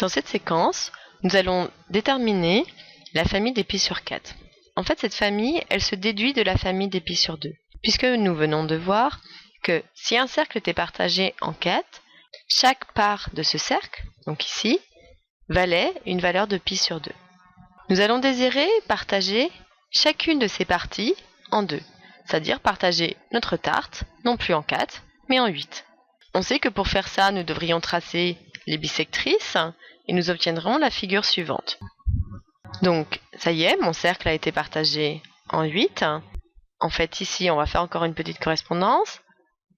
Dans cette séquence, nous allons déterminer la famille des pi sur 4. En fait, cette famille, elle se déduit de la famille des pi sur 2, puisque nous venons de voir que si un cercle était partagé en 4, chaque part de ce cercle, donc ici, valait une valeur de pi sur 2. Nous allons désirer partager chacune de ces parties en 2, c'est-à-dire partager notre tarte, non plus en 4, mais en 8. On sait que pour faire ça, nous devrions tracer les bisectrices et nous obtiendrons la figure suivante. Donc, ça y est, mon cercle a été partagé en 8. En fait, ici, on va faire encore une petite correspondance.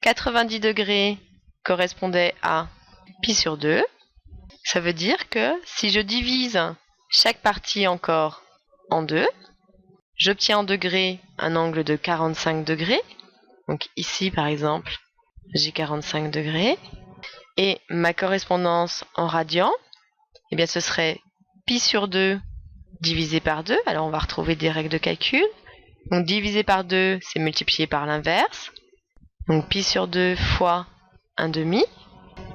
90 degrés correspondait à pi sur 2. Ça veut dire que si je divise chaque partie encore en 2, j'obtiens en degrés un angle de 45 degrés. Donc ici, par exemple, j'ai 45 degrés. Et ma correspondance en radians, eh bien, ce serait pi sur 2 divisé par 2. Alors, on va retrouver des règles de calcul. Donc, divisé par 2, c'est multiplié par l'inverse. Donc, pi sur 2 fois 1/2.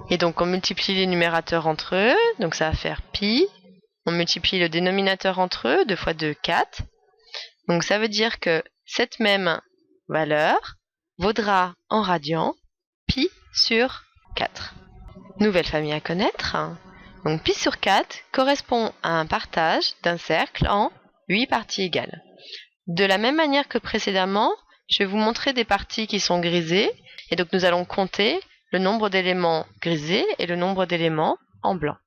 Et donc, on multiplie les numérateurs entre eux. Donc, ça va faire pi. On multiplie le dénominateur entre eux. 2 fois 2, 4. Donc, ça veut dire que cette même valeur vaudra en radians pi sur 4. Nouvelle famille à connaître. Donc, pi sur 4 correspond à un partage d'un cercle en 8 parties égales. De la même manière que précédemment, je vais vous montrer des parties qui sont grisées. Et donc, nous allons compter le nombre d'éléments grisés et le nombre d'éléments en blanc.